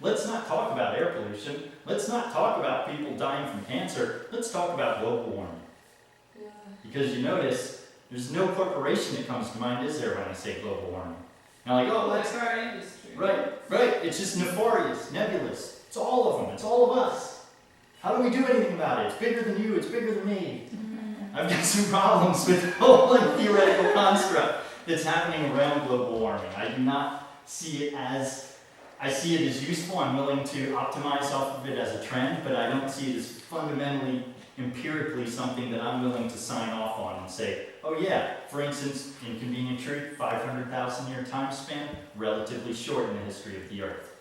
let's not talk about air pollution. Let's not talk about people dying from cancer. Let's talk about global warming. Yeah. Because you notice, there's no corporation that comes to mind, is there, when I say global warming? You're like, oh, Like that's our industry. right. It's just nefarious, nebulous. It's all of them. It's all of us. How do we do anything about it? It's bigger than you. It's bigger than me. I've got some problems with the whole theoretical construct that's happening around global warming. I do not see it as, I see it as useful. I'm willing to optimize off of it as a trend, but I don't see it as fundamentally, empirically something that I'm willing to sign off on and say, oh yeah, for instance, inconvenient truth, 500,000 year time span, relatively short in the history of the Earth.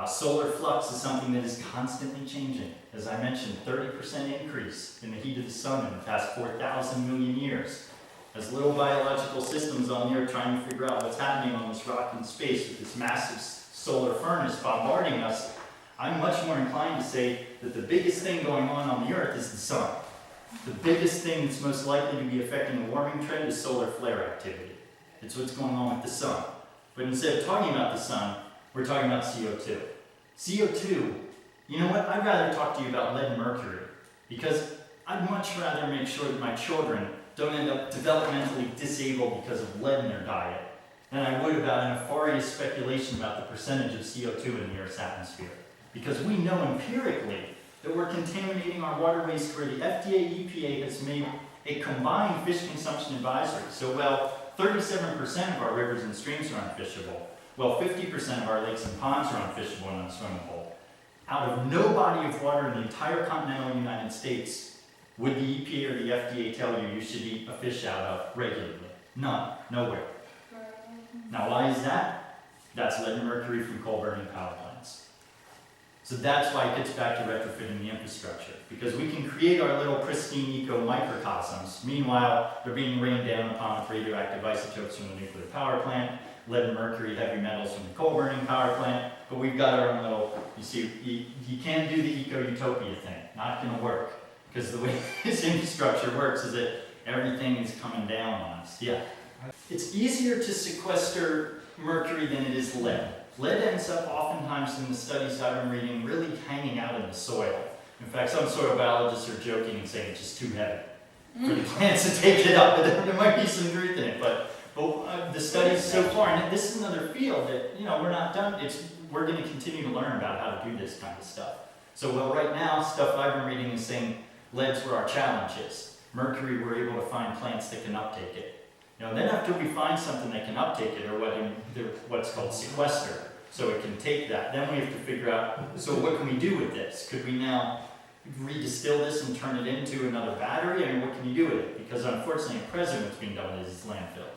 Solar flux is something that is constantly changing. As I mentioned, 30% increase in the heat of the sun in the past 4,000 million years. As little biological systems on the Earth trying to figure out what's happening on this rock in space with this massive solar furnace bombarding us, I'm much more inclined to say that the biggest thing going on the Earth is the sun. The biggest thing that's most likely to be affecting the warming trend is solar flare activity. It's what's going on with the sun. But instead of talking about the sun, we're talking about CO2. CO2, you know what? I'd rather talk to you about lead and mercury because I'd much rather make sure that my children don't end up developmentally disabled because of lead in their diet than I would about a nefarious speculation about the percentage of CO2 in the Earth's atmosphere. Because we know empirically that we're contaminating our waterways where the FDA, EPA has made a combined fish consumption advisory. So while 37% of our rivers and streams are unfishable, well, 50% of our lakes and ponds are unfishable and unswimmable. Out of no body of water in the entire continental United States would the EPA or the FDA tell you you should eat a fish out of regularly. None. Nowhere. Now, why is that? That's lead and mercury from coal-burning power plants. So that's why it gets back to retrofitting the infrastructure. Because we can create our little pristine eco-microcosms. Meanwhile, they're being rained down upon with radioactive isotopes from the nuclear power plant, lead and mercury, heavy metals from the coal-burning power plant, but we've got our own little, you see, you can't do the eco-utopia thing. Not going to work. Because the way this infrastructure works is that everything is coming down on us. Yeah. It's easier to sequester mercury than it is lead. Lead ends up oftentimes in the studies I've been reading really hanging out in the soil. In fact, some soil biologists are joking and saying it's just too heavy for the plants to take it up. But there might be some truth in it. But the studies so far, and this is another field that, we're not done. We're going to continue to learn about how to do this kind of stuff. So, well, right now, stuff I've been reading is saying lead's where our challenge is. Mercury, we're able to find plants that can uptake it. Then after we find something that can uptake it, or what's called sequester, so it can take that, then we have to figure out, so what can we do with this? Could we now redistill this and turn it into another battery? What can you do with it? Because unfortunately, at present, what's being done is landfill.